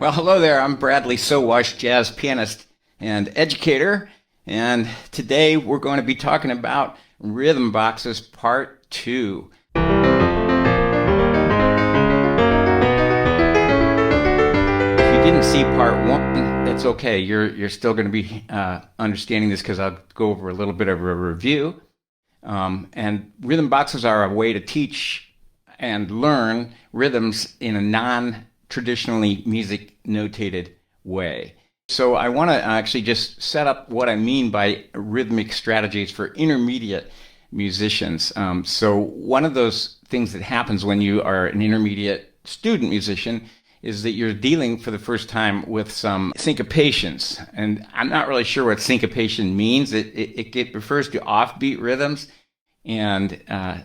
Well, hello there. I'm Bradley Sowash, jazz pianist and educator. And today we're going to be talking about Rhythm Boxes Part 2. If you didn't see Part 1, that's okay. You're still going to be understanding this because I'll go over a little bit of a review. And rhythm boxes are a way to teach and learn rhythms in a non-traditionally music notated way. So I want to actually just set up what I mean by rhythmic strategies for intermediate musicians. So one of those things that happens when you are an intermediate student musician is that you're dealing for the first time with some syncopations. And I'm not really sure what syncopation means. It refers to offbeat rhythms and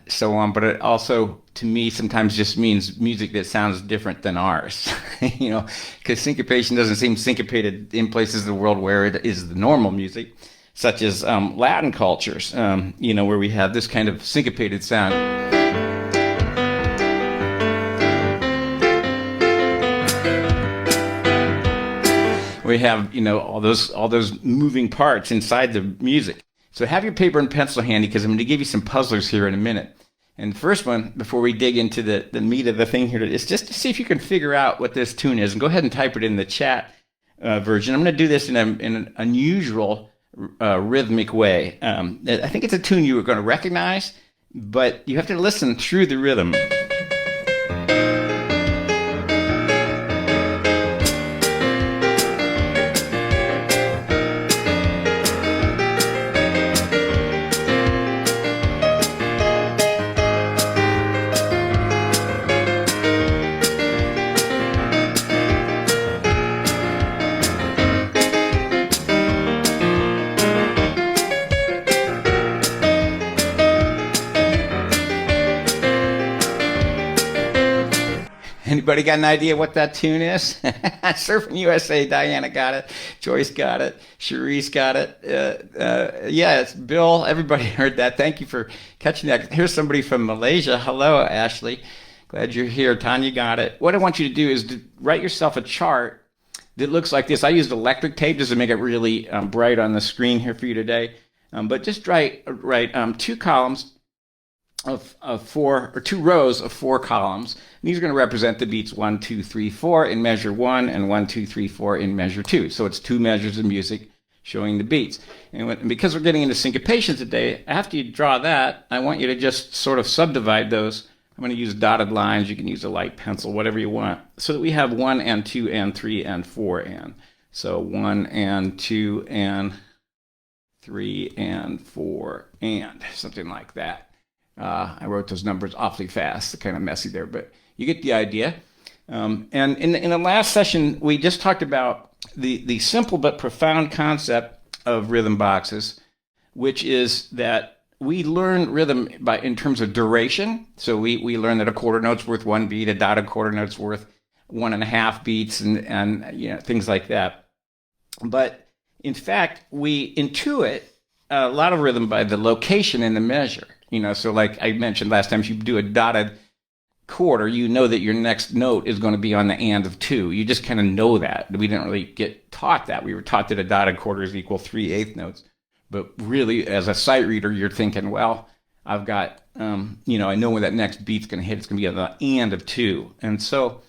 so on, but it also, to me, sometimes just means music that sounds different than ours. Because syncopation doesn't seem syncopated in places of the world where it is the normal music, such as Latin cultures, where we have this kind of syncopated sound. We have, all those moving parts inside the music. So have your paper and pencil handy because I'm going to give you some puzzlers here in a minute. And the first one, before we dig into the meat of the thing here, is just to see if you can figure out what this tune is. And go ahead and type it in the chat version. I'm going to do this in an unusual rhythmic way. I think it's a tune you are going to recognize, but you have to listen through the rhythm. Anybody got an idea what that tune is? Surfing USA, Diana got it. Joyce got it. Cherise got it. Yeah, it's Bill. Everybody heard that. Thank you for catching that. Here's somebody from Malaysia. Hello, Ashley. Glad you're here. Tanya got it. What I want you to do is to write yourself a chart that looks like this. I used electric tape just to make it really bright on the screen here for you today. But just write two columns of four, or two rows of four columns. And these are going to represent the beats 1, 2, 3, 4 in measure 1 and 1, 2, 3, 4 in measure 2. So it's two measures of music showing the beats. And because we're getting into syncopation today, after you draw that, I want you to just sort of subdivide those. I'm going to use dotted lines. You can use a light pencil, whatever you want, so that we have 1 and 2 and 3 and 4 and. So 1 and 2 and 3 and 4 and something like that. I wrote those numbers awfully fast, kind of messy there, but you get the idea. And in the last session, we just talked about the simple but profound concept of rhythm boxes, which is that we learn rhythm in terms of duration. So we learn that a quarter note's worth one beat, a dotted quarter note's worth 1.5 beats, and things like that. But in fact, we intuit a lot of rhythm by the location in the measure. So like I mentioned last time, if you do a dotted quarter, you know that your next note is going to be on the and of 2. You just kind of know that. We didn't really get taught that. We were taught that a dotted quarter is equal 3/8 notes. But really, as a sight reader, you're thinking, well, I've got, I know where that next beat's going to hit. It's going to be on the and of 2. And so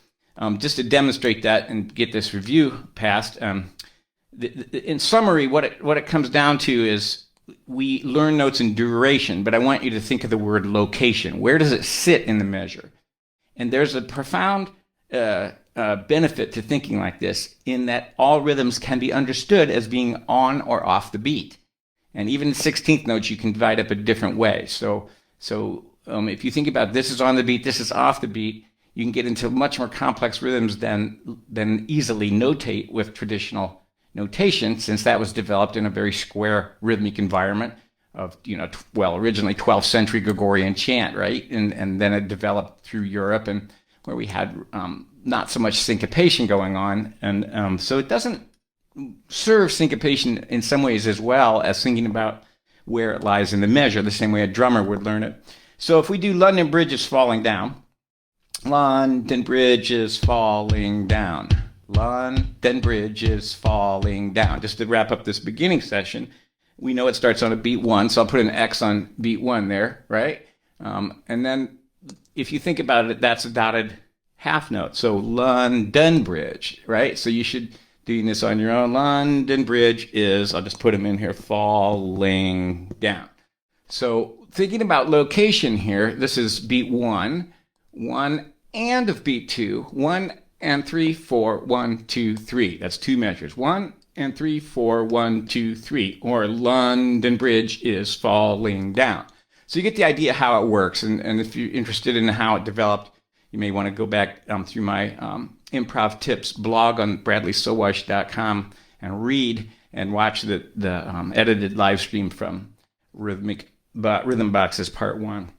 just to demonstrate that and get this review passed, in summary, what it comes down to is we learn notes in duration, but I want you to think of the word location. Where does it sit in the measure? And there's a profound benefit to thinking like this in that all rhythms can be understood as being on or off the beat. And even 16th notes, you can divide up a different way. So if you think about this is on the beat, this is off the beat, you can get into much more complex rhythms than easily notate with traditional notation, since that was developed in a very square rhythmic environment of, originally 12th century Gregorian chant, right? And then it developed through Europe, and where we had not so much syncopation going on. And so it doesn't serve syncopation in some ways as well as thinking about where it lies in the measure, the same way a drummer would learn it. So if we do London Bridge is Falling Down, London Bridge is falling down. London Bridge is falling down. Just to wrap up this beginning session, we know it starts on a beat 1, so I'll put an X on beat 1 there, right? And then if you think about it, that's a dotted half note. So London Bridge, right? So you should doing this on your own. London Bridge is, I'll just put them in here, falling down. So thinking about location here, this is beat 1, 1 and of beat 2, 1 and 3, 4, 1, 2, 3. That's 2 measures. 1 and 3, 4, 1, 2, 3. Or London Bridge is falling down. So you get the idea how it works. And if you're interested in how it developed, you may want to go back through my improv tips blog on bradleysowash.com and read and watch the edited live stream from Rhythmic Rhythm Boxes Part 1.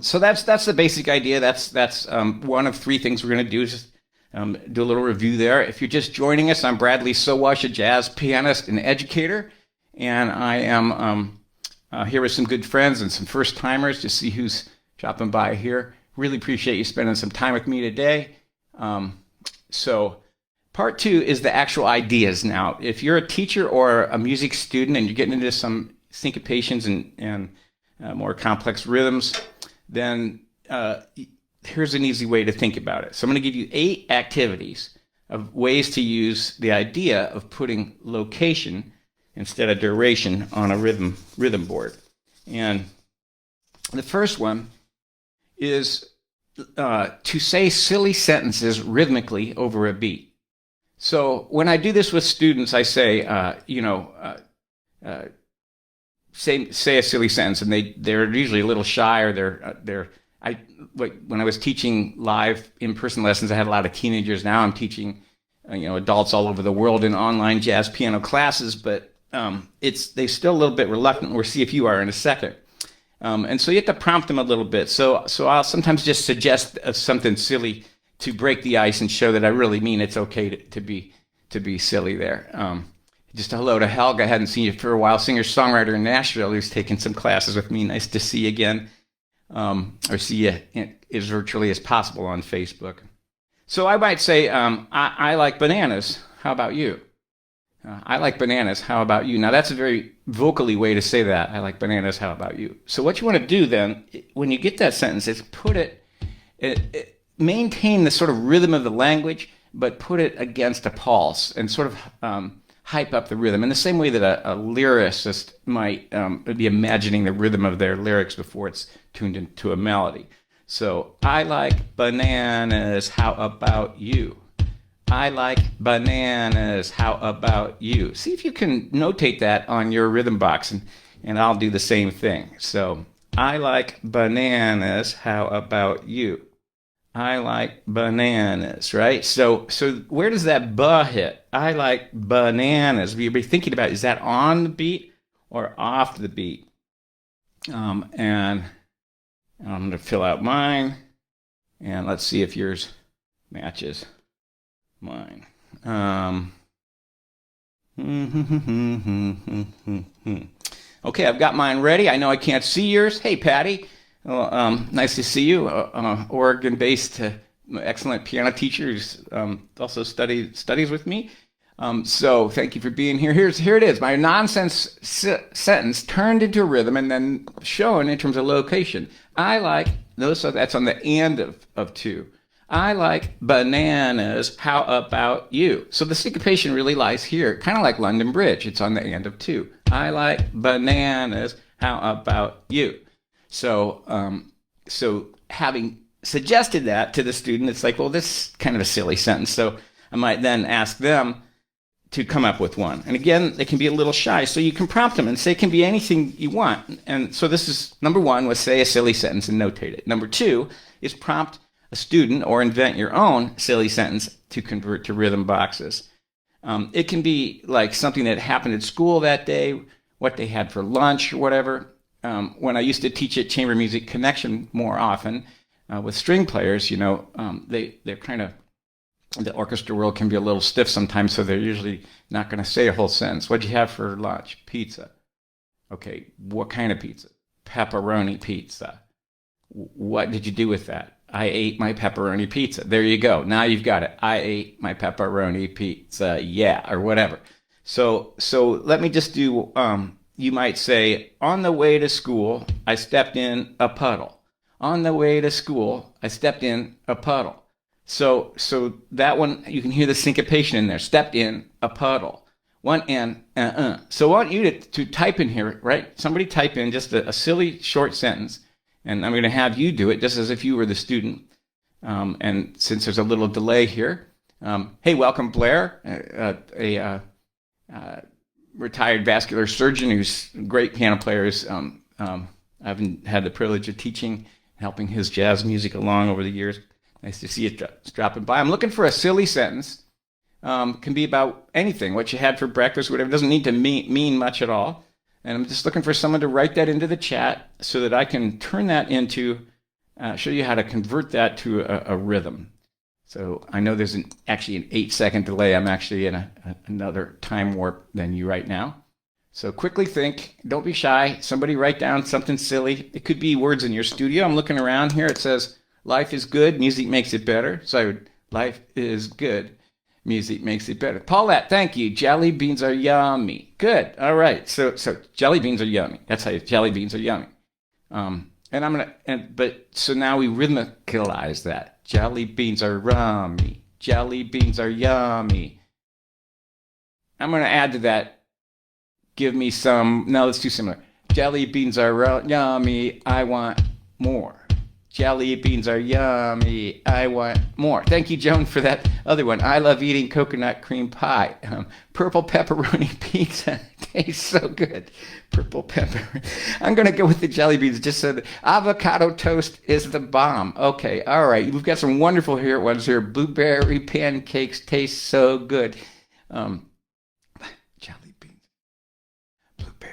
So that's the basic idea. That's one of 3 things we're going to do is just do a little review there. If you're just joining us, I'm Bradley Sowash, a jazz pianist and educator, and I am here with some good friends and some first-timers to see who's dropping by here. Really appreciate you spending some time with me today. So part 2 is the actual ideas. Now, if you're a teacher or a music student and you're getting into some syncopations and more complex rhythms, then here's an easy way to think about it. So I'm going to give you 8 activities of ways to use the idea of putting location instead of duration on a rhythm board. And the first one is to say silly sentences rhythmically over a beat. So when I do this with students, I say, say a silly sentence, and they're usually a little shy, or when I was teaching live in-person lessons, I had a lot of teenagers. Now I'm teaching adults all over the world in online jazz piano classes, but they're still a little bit reluctant. We'll see if you are in a second. And so you have to prompt them a little bit. So I'll sometimes just suggest something silly to break the ice and show that I really mean it's okay to be silly there. Just a hello to Helga. I hadn't seen you for a while. Singer-songwriter in Nashville who's taken some classes with me. Nice to see you again, or see you as virtually as possible on Facebook. So I might say, I like bananas. How about you? I like bananas. How about you? Now, that's a very vocally way to say that. I like bananas. How about you? So what you want to do then, when you get that sentence, is put it maintain the sort of rhythm of the language, but put it against a pulse and sort of hype up the rhythm in the same way that a lyricist might be imagining the rhythm of their lyrics before it's tuned into a melody. So, I like bananas. How about you? I like bananas. How about you? See if you can notate that on your rhythm box, and I'll do the same thing. So, I like bananas. How about you? I like bananas, right? So where does that ba hit? I like bananas. You'll be thinking about, is that on the beat or off the beat? And I'm going to fill out mine, and let's see if yours matches mine. Okay, I've got mine ready. I know I can't see yours. Hey, Patty. Well, nice to see you. Oregon-based, excellent piano teacher who's also studies with me. So thank you for being here. Here it is. My nonsense sentence turned into a rhythm and then shown in terms of location. I like, notice that's on the and of 2. I like bananas. How about you? So the syncopation really lies here, kind of like London Bridge. It's on the and of 2. I like bananas. How about you? So having suggested that to the student, it's like, well, this is kind of a silly sentence. So I might then ask them to come up with one. And again, they can be a little shy. So you can prompt them and say it can be anything you want. And so this is number 1 was say a silly sentence and notate it. Number 2 is prompt a student or invent your own silly sentence to convert to rhythm boxes. It can be like something that happened at school that day, what they had for lunch or whatever. When I used to teach at Chamber Music Connection more often with string players, they're kind of, the orchestra world can be a little stiff sometimes, so they're usually not going to say a whole sentence. What'd you have for lunch? Pizza. Okay, what kind of pizza? Pepperoni pizza. What did you do with that? I ate my pepperoni pizza. There you go. Now you've got it. I ate my pepperoni pizza. Yeah, or whatever. So let me just do, you might say, on the way to school, I stepped in a puddle. On the way to school, I stepped in a puddle. So that one, you can hear the syncopation in there. Stepped in a puddle. One and So I want you to type in here, right? Somebody type in just a silly short sentence, and I'm going to have you do it just as if you were the student. And since there's a little delay here, hey, welcome, Blair, a retired vascular surgeon who's a great piano player. I've had the privilege of teaching, helping his jazz music along over the years. Nice to see you dropping by. I'm looking for a silly sentence. Can be about anything, what you had for breakfast, whatever. It doesn't need to mean much at all. And I'm just looking for someone to write that into the chat so that I can turn that into, show you how to convert that to a rhythm. So I know there's actually an 8-second delay. I'm actually in another time warp than you right now. So quickly think, don't be shy. Somebody write down something silly. It could be words in your studio. I'm looking around here. It says, life is good, music makes it better. So life is good, music makes it better. Paulette, thank you. Jelly beans are yummy. Good. All right. So jelly beans are yummy. That's how jelly beans are yummy. So now we rhythmicalize that. Jelly beans are yummy. Jelly beans are yummy. I'm going to add to that. Give me some. No, it's too similar. Jelly beans are yummy. I want more. Jelly beans are yummy. I want more. Thank you, Joan, for that other one. I love eating coconut cream pie. Purple pepperoni pizza tastes so good. Purple pepper. I'm going to go with the jelly beans. Just so avocado toast is the bomb. Okay, all right. We've got some wonderful ones here. Blueberry pancakes taste so good. Jelly beans. Blueberry.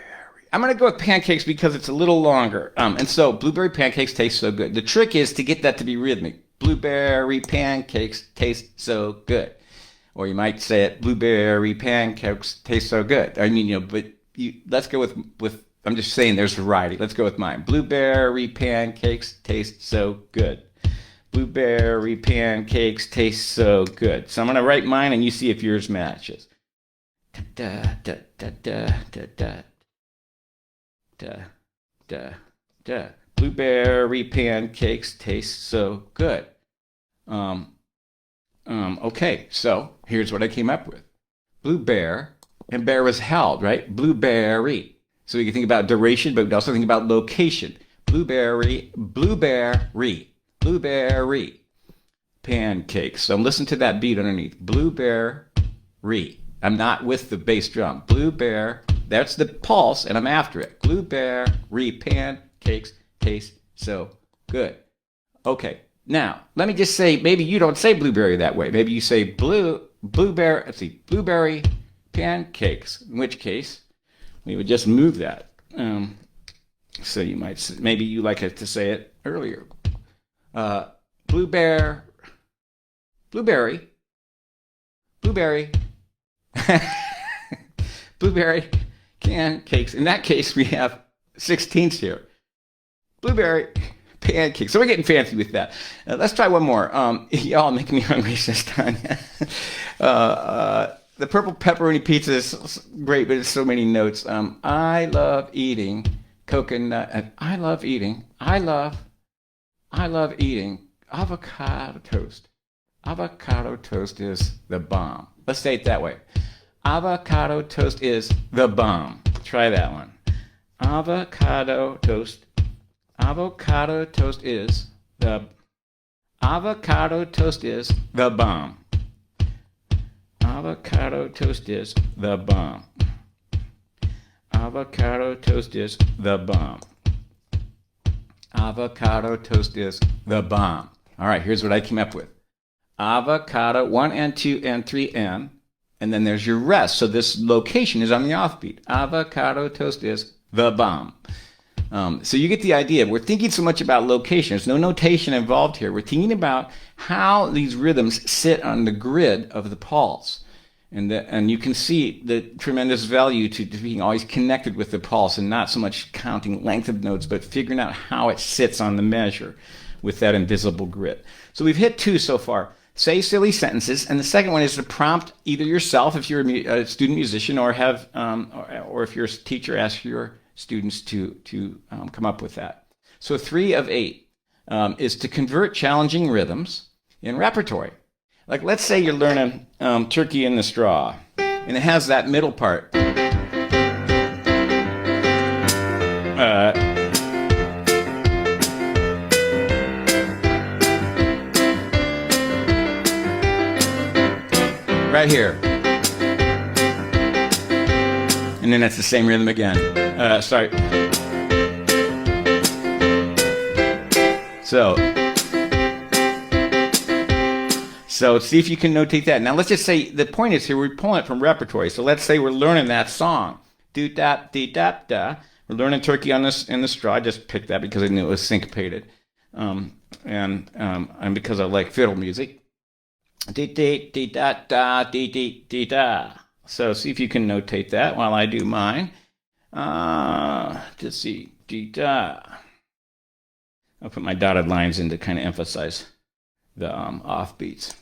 I'm going to go with pancakes because it's a little longer. And so blueberry pancakes taste so good. The trick is to get that to be rhythmic. Blueberry pancakes taste so good. Or you might say it, blueberry pancakes taste so good. I mean, let's go with, I'm just saying there's variety. Let's go with mine. Blueberry pancakes taste so good. Blueberry pancakes taste so good. So I'm going to write mine and you see if yours matches. Da, da, da, da, da, da. Da, da, da. Blueberry pancakes taste so good. Okay, so here's what I came up with. Blue bear, and bear was held, right? Blueberry. So you can think about duration, but also think about location. Blueberry, blueberry, blueberry. Pancakes. So listen to that beat underneath. Blueberry. I'm not with the bass drum. Blueberry. That's the pulse, and I'm after it. Blueberry pancakes taste so good. Okay, now, let me just say, maybe you don't say blueberry that way. Maybe you say blueberry, let's see, blueberry pancakes, in which case, we would just move that. So you might, maybe you like it to say it earlier. Blueberry. Blueberry pancakes. In that case, we have 16ths here. Blueberry pancakes. So we're getting fancy with that. Let's try one more. Y'all make me hungry this time. The purple pepperoni pizza is great, but it's so many notes. I love eating coconut. I love eating avocado toast. Avocado toast is the bomb. Let's say it that way. Avocado toast is the bomb. Try that one. Avocado toast. Avocado toast is the avocado toast is the bomb. Avocado toast is the bomb. Avocado toast is the bomb. Avocado toast is the bomb. All right, here's what I came up with. Avocado, 1 and 2 and 3 and then there's your rest. So this location is on the offbeat. Avocado toast is the bomb. So you get the idea. We're thinking so much about location. There's no notation involved here. We're thinking about how these rhythms sit on the grid of the pulse. And you can see the tremendous value to being always connected with the pulse and not so much counting length of notes, but figuring out how it sits on the measure. with that invisible grit. So we've hit 2 so far. Say silly sentences, and the second one is to prompt either yourself if you're a student musician, or have, or if you're a teacher, ask your students to come up with that. So 3 of 8 is to convert challenging rhythms in repertory. Like, let's say you're learning Turkey in the Straw, and it has that middle part. Right here. And then that's the same rhythm again. Sorry. So see if you can notate that. Now let's just say the point is here we're pulling it from repertory. So let's say we're learning that song. Do da dee da da. We're learning Turkey in the Straw. I just picked that because I knew it was syncopated, and because I like fiddle music. Dee dee dee da da dee dee dee da. So see if you can notate that while I do mine. Let's see, dee da. I'll put my dotted lines in to kind of emphasize the offbeats.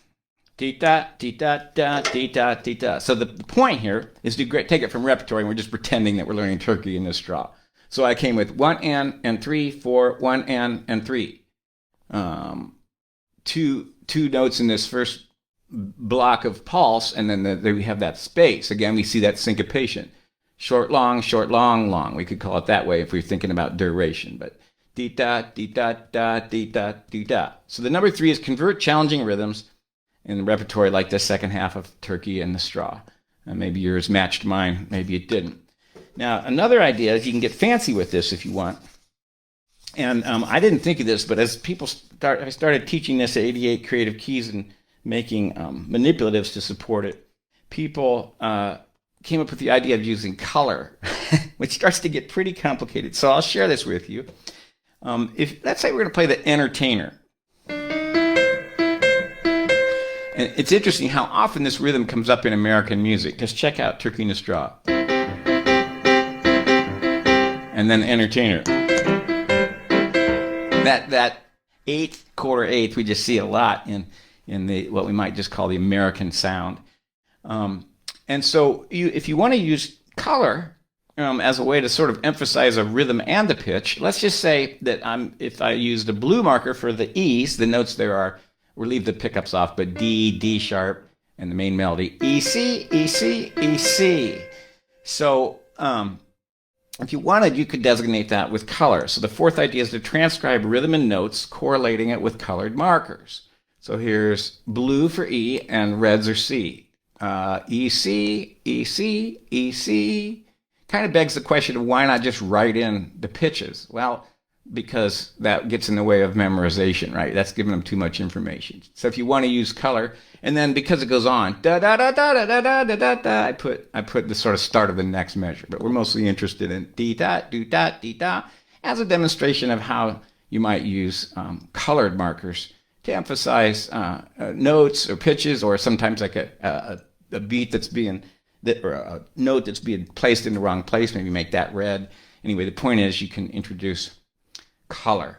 Dee da dee da da dee da dee da. So the point here is to take it from repertory, and we're just pretending that we're learning Turkey in the Straw. So I came with 1 and 3, 4, 1 and 3. Two notes in this first block of pulse, and then we have that space. Again, we see that syncopation. Short, long, long. We could call it that way if we're thinking about duration, but dee da, dee da, da, dee da, dee da. So the number 3 is convert challenging rhythms in the repertory, like the second half of Turkey in the Straw. Maybe yours matched mine, maybe it didn't. Now, another idea is you can get fancy with this if you want. And I didn't think of this, but as I started teaching this at 88 Creative Keys and making manipulatives to support it, people came up with the idea of using color, which starts to get pretty complicated. So I'll share this with you. Let's say we're going to play the Entertainer. And it's interesting how often this rhythm comes up in American music. Just check out Turkey in the Straw. And then Entertainer. That eighth, quarter eighth, we just see a lot in the what we might just call the American sound. And so if you want to use color as a way to sort of emphasize a rhythm and the pitch, let's just say that if I used a blue marker for the E's, the notes there are, we'll leave the pickups off, but D, D sharp, and the main melody, E, C, E, C, E, C. So if you wanted, you could designate that with color. So the fourth idea is to transcribe rhythm and notes, correlating it with colored markers. So here's blue for E and reds are C. E, C, E, C, E, C. Kind of begs the question of why not just write in the pitches? Well, because that gets in the way of memorization, right? That's giving them too much information. So if you want to use color, and then because it goes on, da da da da da da da da da, I put the sort of start of the next measure. But we're mostly interested in dee da, do da, dee da, as a demonstration of how you might use colored markers to emphasize notes or pitches, or sometimes like a beat or a note that's being placed in the wrong place. Maybe make that red. Anyway, the point is you can introduce color.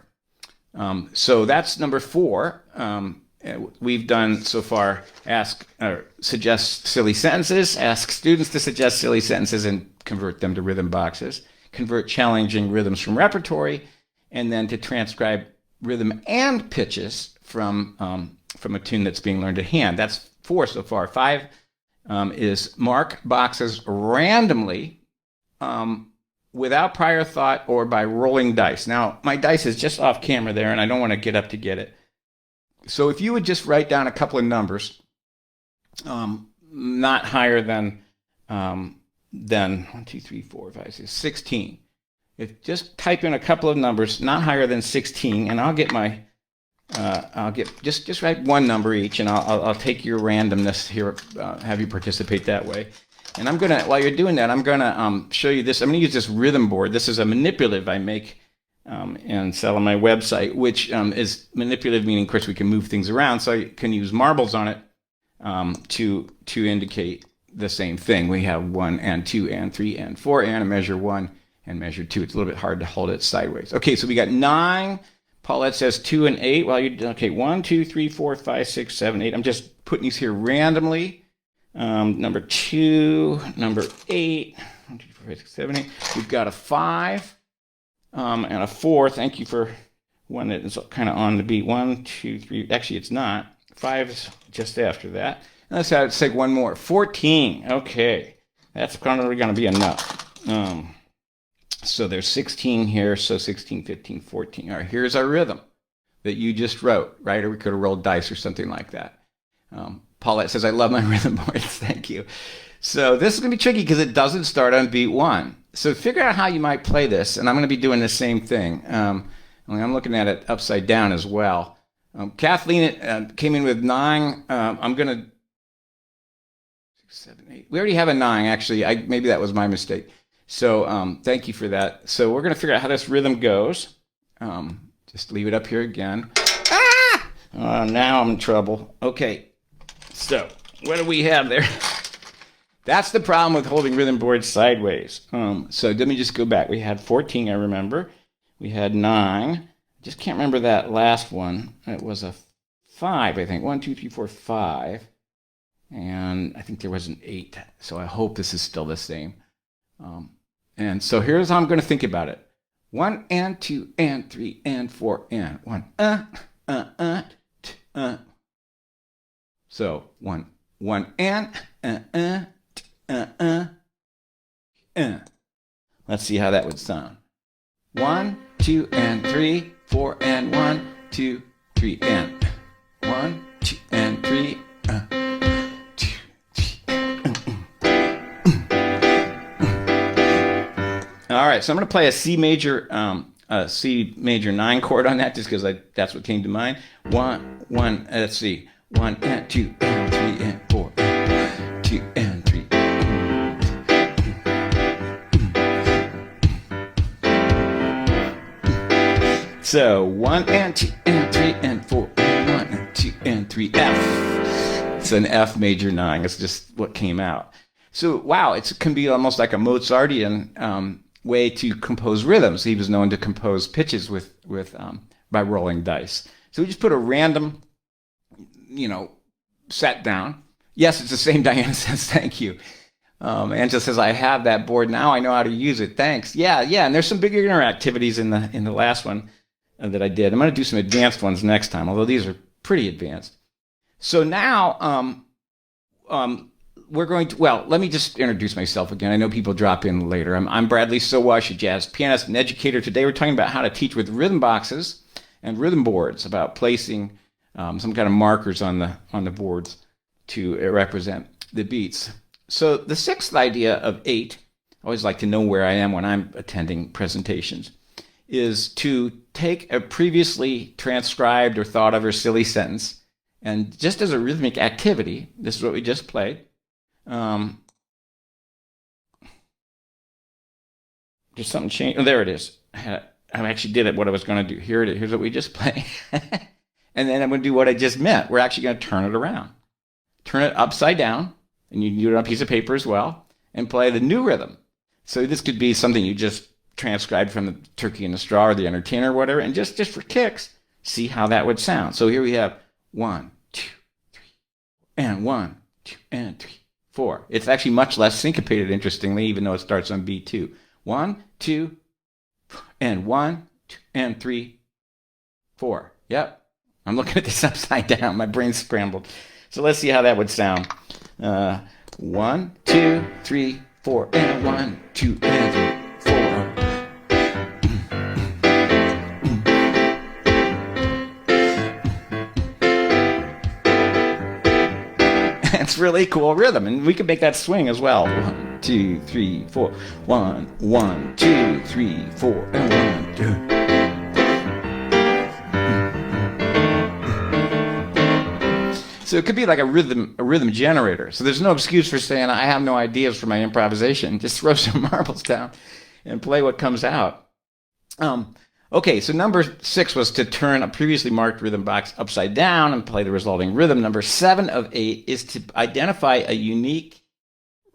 So that's number 4. We've done so far suggest silly sentences, ask students to suggest silly sentences and convert them to rhythm boxes, convert challenging rhythms from repertory, and then to transcribe rhythm and pitches from a tune that's being learned at hand. That's 4 so far. 5 is mark boxes randomly without prior thought or by rolling dice. Now, my dice is just off camera there, and I don't want to get up to get it. So if you would just write down a couple of numbers, not higher than 1, 2, 3, 4, 5, 6, 16. Just type in a couple of numbers, not higher than 16, and I'll get just write one number each, and I'll take your randomness here, have you participate that way. And I'm gonna, while you're doing that, I'm gonna show you this. I'm gonna use this rhythm board. This is a manipulative I make and sell on my website, which is manipulative, meaning, of course, we can move things around. So you can use marbles on it to indicate the same thing. We have 1 and 2 and 3 and 4 and a measure 1 and measure 2. It's a little bit hard to hold it sideways. Okay, so we got 9 Paulette says 2 and 8. Well, okay, 1, 2, 3, 4, 5, 6, 7, 8. I'm just putting these here randomly. Number 2, number 8, 1, 2, 3, 4, 5, 6, 7, 8. We've got a 5 and a 4. Thank you for one that is kind of on the beat. 1, 2, 3. Actually, it's not. 5 is just after that. Let's take one more. 14. Okay, that's probably going to be enough. So there's 16 here, so 16, 15, 14. All right, here's our rhythm that you just wrote, right? Or we could have rolled dice or something like that. Paulette says, I love my rhythm boards. Thank you. So this is going to be tricky because it doesn't start on beat 1. So figure out how you might play this, and I'm going to be doing the same thing. Only I'm looking at it upside down as well. Kathleen came in with 9. I'm going to 6, 7, 8. We already have a 9, actually. Maybe that was my mistake. So thank you for that. So we're going to figure out how this rhythm goes. Just leave it up here again. Ah! Now I'm in trouble. Okay. So what do we have there? That's the problem with holding rhythm boards sideways. So let me just go back. We had 14, I remember. We had 9. Just can't remember that last one. It was a 5, I think. 1, 2, 3, 4, 5. And I think there was an 8. So I hope this is still the same. And so here's how I'm going to think about it. 1 and 2 and 3 and 4 and 1. So 1 and Let's see how that would sound. 1, 2 and 3, 4 and 1, 2, 3 and 1, 2 and 3. All right, so I'm going to play a C major 9 chord on that, just because that's what came to mind. 1. Let's see. 1 and 2 and 3 and 4. 2 and 3. So 1 and 2 and 3 and 4 and 1 and 2 and 3 F. It's an F major 9. It's just what came out. So wow, it can be almost like a Mozartian way to compose rhythms. He was known to compose pitches by rolling dice. So we just put a random, set down. Yes, it's the same. Diana says, thank you. Angela says, I have that board now. I know how to use it. Thanks. Yeah. And there's some beginner activities in the last one that I did. I'm going to do some advanced ones next time, although these are pretty advanced. So now we're going to, let me just introduce myself again. I know people drop in later. I'm Bradley Sowash, a jazz pianist and educator. Today we're talking about how to teach with rhythm boxes and rhythm boards, about placing some kind of markers on the boards to represent the beats. So the sixth idea of 8, I always like to know where I am when I'm attending presentations, is to take a previously transcribed or thought of or silly sentence, and just as a rhythmic activity, this is what we just played. There's something changed. Oh, there it is. I actually did it, what I was going to do. Here it is. Here's what we just played. And then I'm going to do what I just meant. We're actually going to turn it around. Turn it upside down, and you can do it on a piece of paper as well, and play the new rhythm. So this could be something you just transcribed from the Turkey in the Straw or the Entertainer or whatever, and just for kicks, see how that would sound. So here we have 1, 2, 3, and 1, 2, and 3, 4. It's actually much less syncopated, interestingly, even though it starts on beat 2. 1, 2, and 1, 2, and 3, 4. Yep. I'm looking at this upside down. My brain's scrambled. So let's see how that would sound. 1, 2, 3, 4, and 1, 2, and 3, 4. It's really cool rhythm, and we can make that swing as well. 1, 2, 3, 4. 1, 2, 3, 4, and 1, 2. So it could be like a rhythm generator. So there's no excuse for saying, I have no ideas for my improvisation. Just throw some marbles down and play what comes out. Okay, so number 6 was to turn a previously marked rhythm box upside down and play the resulting rhythm. Number 7 of 8 is to identify a unique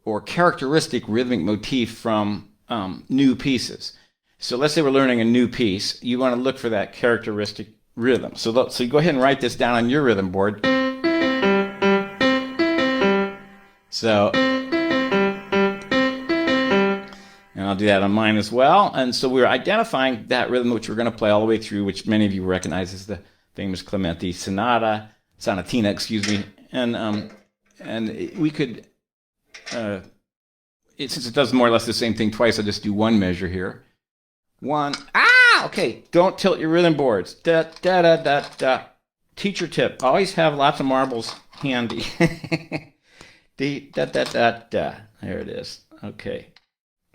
or characteristic rhythmic motif from new pieces. So let's say we're learning a new piece. You want to look for that characteristic rhythm. So you go ahead and write this down on your rhythm board. So, and I'll do that on mine as well. And so we're identifying that rhythm which we're going to play all the way through, which many of you recognize as the famous Clementi sonatina, excuse me. And we could, since it does more or less the same thing twice, I'll just do one measure here. One, okay, don't tilt your rhythm boards. Da, da, da, da, da. Teacher tip, always have lots of marbles handy. Da, da, da, da. There it is. Okay.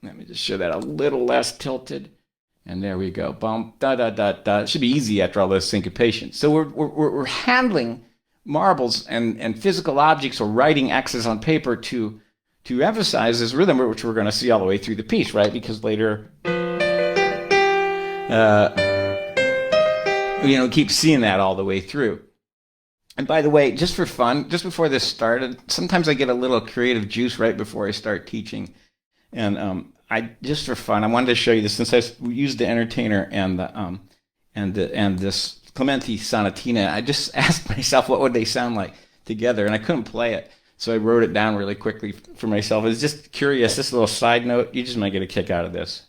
Let me just show that a little less tilted. And there we go. Bump, da, da, da, da. It should be easy after all those syncopations. So we're handling marbles and physical objects or writing X's on paper to emphasize this rhythm, which we're going to see all the way through the piece, right? Because later, keep seeing that all the way through. And by the way, just for fun, just before this started, sometimes I get a little creative juice right before I start teaching. And just for fun, I wanted to show you this since I used the entertainer and this Clementi sonatina. I just asked myself what would they sound like together, and I couldn't play it, so I wrote it down really quickly for myself. It's just curious. This little side note, you just might get a kick out of this.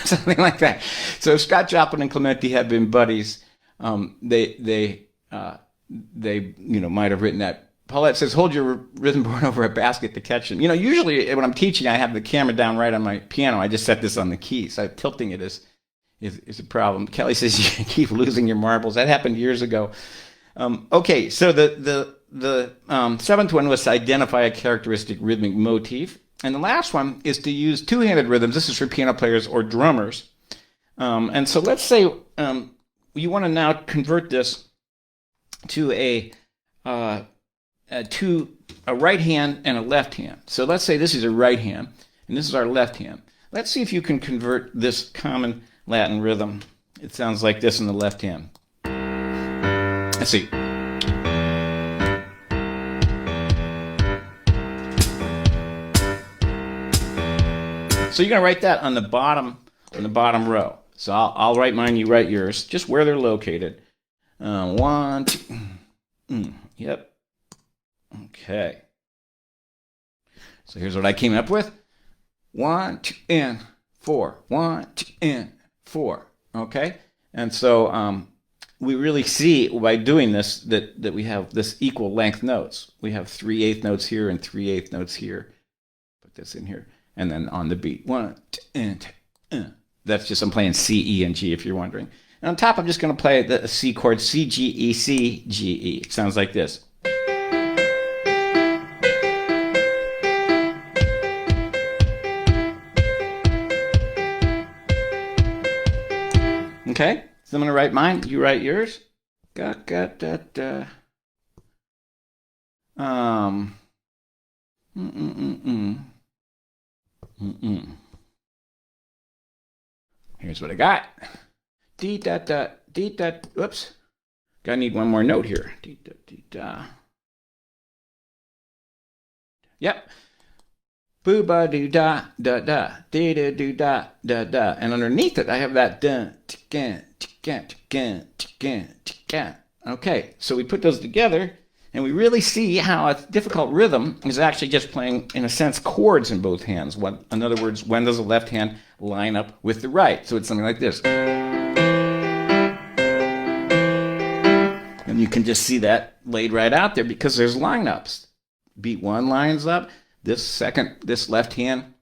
Something like that. So Scott Joplin and Clementi have been buddies. They might have written that. Paulette says, "Hold your rhythm board over a basket to catch them." Usually when I'm teaching, I have the camera down right on my piano. I just set this on the key, so tilting it is a problem. Kelly says you keep losing your marbles. That happened years ago. Okay, so the seventh one was to identify a characteristic rhythmic motif. And the last one is to use two-handed rhythms. This is for piano players or drummers. And so let's say you want to now convert this to a right hand and a left hand. So let's say this is a right hand and this is our left hand. Let's see if you can convert this common Latin rhythm. It sounds like this in the left hand. Let's see. So you're going to write that on the bottom row. So I'll write mine, you write yours, just where they're located. 1, 2, yep. Okay. So here's what I came up with. 1, 2, and 4. 1, 2, and 4. Okay? And so we really see by doing this that we have this equal length notes. We have 3/8 notes here and 3/8 notes here. Put this in here. And then on the beat, 1, 2, and that's just, I'm playing C, E, and G if you're wondering. And on top, I'm just going to play the C chord, C, G, E, C, G, E. It sounds like this. Okay, so I'm going to write mine, you write yours. Here's what I got. D da da D da. Whoops. Gotta need one more note here. D da D da. Yep. Boo ba do da da da. Dee da do da da da. And underneath it, I have that dun tigan tigan tigan tigan tigan. Okay, so we put those together. And we really see how a difficult rhythm is actually just playing, in a sense, chords in both hands. In other words, when does the left hand line up with the right? So it's something like this. And you can just see that laid right out there because there's lineups. Beat 1 lines up. This left hand,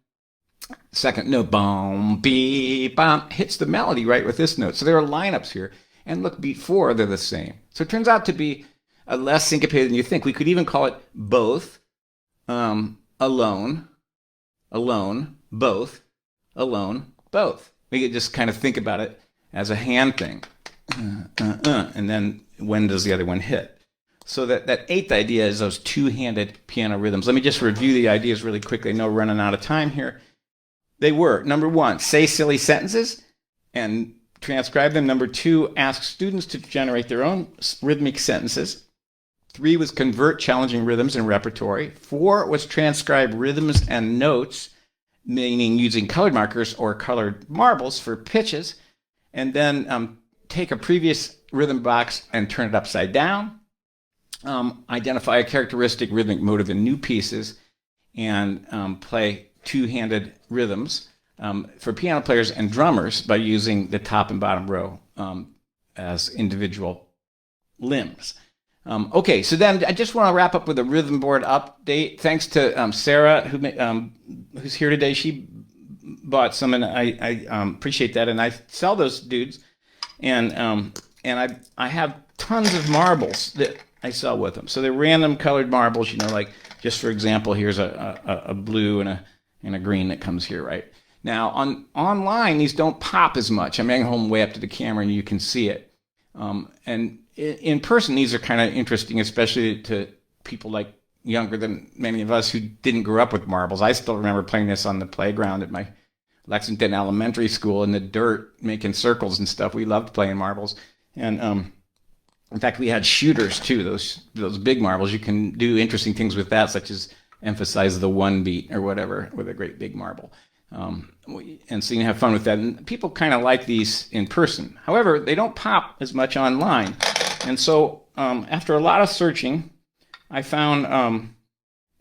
second note, boom, beep, bum, hits the melody right with this note. So there are lineups here. And look, beat 4, they're the same. So it turns out to be less syncopated than you think. We could even call it both, alone, both, alone, both. We could just kind of think about it as a hand thing. And then when does the other one hit? So that eighth idea is those two-handed piano rhythms. Let me just review the ideas really quickly. I know we're running out of time here. They were number one, say silly sentences and transcribe them. Number two, ask students to generate their own rhythmic sentences. Three was convert challenging rhythms and repertory. Four was transcribe rhythms and notes, meaning using colored markers or colored marbles for pitches. And then take a previous rhythm box and turn it upside down. Identify a characteristic rhythmic motive in new pieces, and play two-handed rhythms for piano players and drummers by using the top and bottom row as individual limbs. Okay, so then I just want to wrap up with a rhythm board update. Thanks to Sarah, who's here today. She bought some, and I appreciate that. And I sell those dudes, and I have tons of marbles that I sell with them. So they're random colored marbles, like just for example, here's a blue and a green that comes here, right? Now online, these don't pop as much. I'm bringing home way up to the camera, and you can see it. And in person, these are kind of interesting, especially to people like younger than many of us who didn't grow up with marbles. I still remember playing this on the playground at my Lexington Elementary School in the dirt, making circles and stuff. We loved playing marbles. And in fact, we had shooters too, those big marbles. You can do interesting things with that, such as emphasize the one beat or whatever with a great big marble. And so you can have fun with that. And people kind of like these in person. However, they don't pop as much online. And so after a lot of searching, I found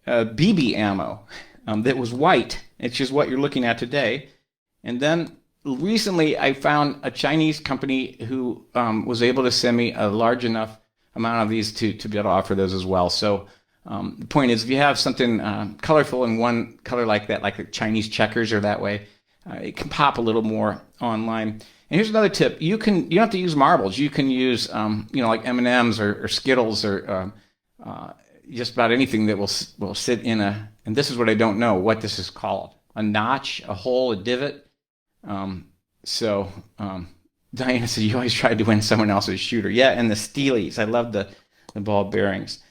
BB ammo that was white. It's just what you're looking at today. And then recently I found a Chinese company who was able to send me a large enough amount of these to be able to offer those as well. So the point is, if you have something colorful in one color like that, like the Chinese checkers or that way, it can pop a little more online. And here's another tip: you don't have to use marbles. You can use like M&Ms or Skittles or just about anything that will sit in a. And this is what I don't know what this is called: a notch, a hole, a divot. Diana said you always tried to win someone else's shooter. Yeah, and the Steelies. I love the ball bearings.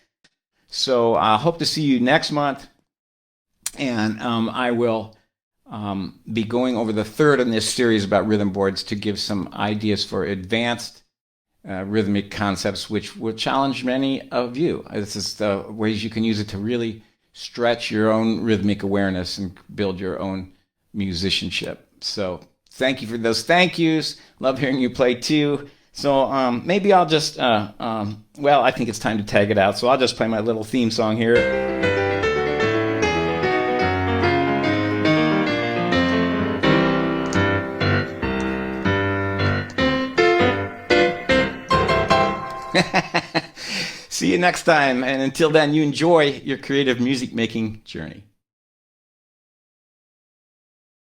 So I hope to see you next month, and I will be going over the third in this series about rhythm boards to give some ideas for advanced rhythmic concepts, which will challenge many of you. This is the ways you can use it to really stretch your own rhythmic awareness and build your own musicianship. So thank you for those thank yous. Love hearing you play too. So maybe I'll just, I think it's time to tag it out. So I'll just play my little theme song here. See you next time. And until then, you enjoy your creative music making journey.